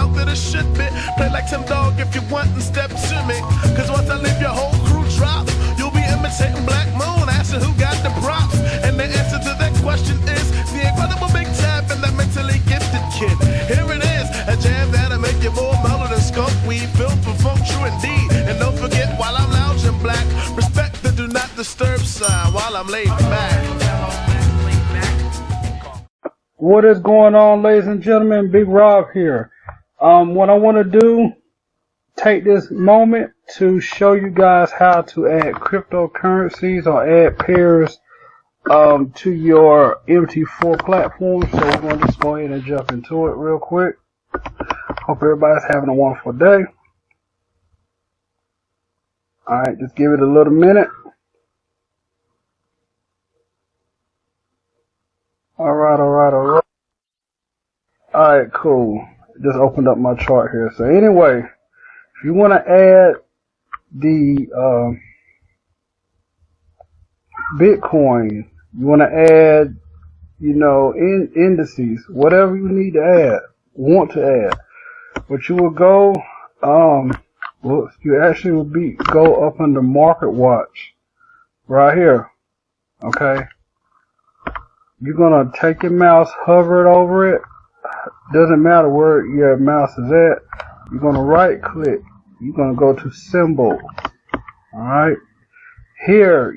out that it should be. Play like Tim Dog if you want and step to me. Cause once I leave your whole crew drop, you'll be imitating Black Moon, asking who got the props. And the answer to that question is the incredible Big Tab and that mentally gifted kid. Here it is, a jam that'll make you more mellow than skunk weed, filled for funk, true indeed. And don't forget, while I'm lounging black, respect the do not disturb sign while I'm laid back. What is going on, ladies and gentlemen? Big Rob here. What I want to do, take this moment to show you guys how to add cryptocurrencies or add pairs to your Mt4 platform. So we're going to just go ahead and jump into it real quick. Hope everybody's having a wonderful day. Alright, just give it a little minute. Alright. Alright, cool. Just opened up my chart here. So anyway, if you want to add the Bitcoin, you want to add, indices, whatever you need to add, want to add. But you will go, you actually will go up under Market Watch, right here, okay? You're gonna take your mouse, hover it over it, doesn't matter where your mouse is at, you're gonna right click, you're gonna go to Symbol, alright? Here,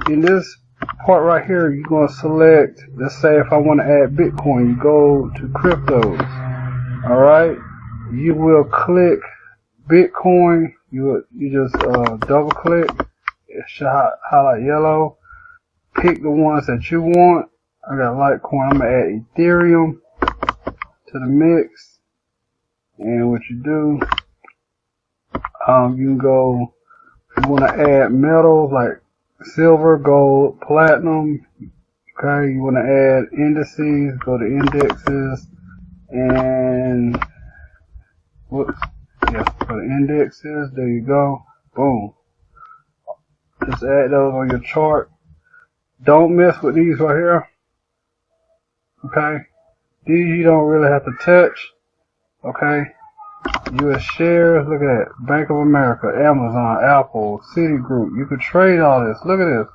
in this part right here, you're gonna select, let's say if I want to add Bitcoin, you go to Cryptos, alright? You will click Bitcoin, you just double click, it should highlight yellow, pick the ones that you want. I got Litecoin, I'm gonna add Ethereum to the mix, and what you do, you can go, if you want to add metals like silver, gold, platinum, okay, you want to add indices, go to indexes, and go to indexes, there you go, boom. Just add those on your chart. Don't mess with these right here, okay, these you don't really have to touch, okay. U.S. shares, look at that, Bank of America, Amazon, Apple, Citigroup, you could trade all this, look at this.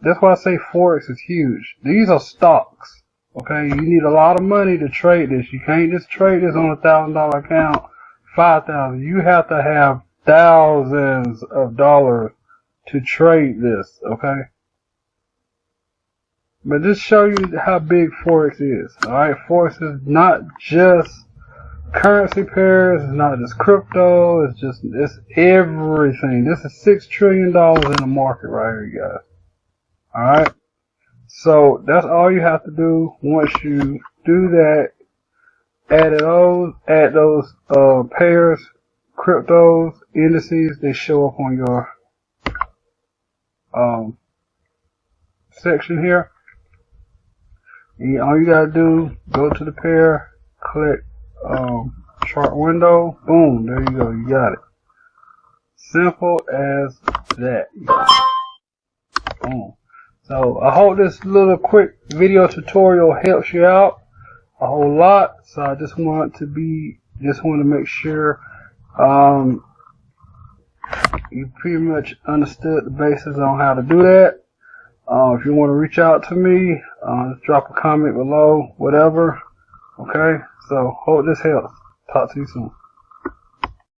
That's why I say Forex is huge. These are stocks, okay, you need a lot of money to trade this. You can't just trade this on $1,000 account, 5,000, you have to have thousands of dollars to trade this, okay. But just show you how big Forex is, alright. Forex is not just currency pairs, it's not just crypto, it's everything. This is $6 trillion in the market right here, you guys. Alright? So that's all you have to do. Once you do that, add those pairs, cryptos, indices, they show up on your section here. And all you gotta do, go to the pair, click chart window, boom, there you go, you got it. Simple as that. Boom. So I hope this little quick video tutorial helps you out a whole lot. So I just want to make sure you pretty much understood the basis on how to do that. If you want to reach out to me, just drop a comment below, whatever. Okay, so hope this helps. Talk to you soon.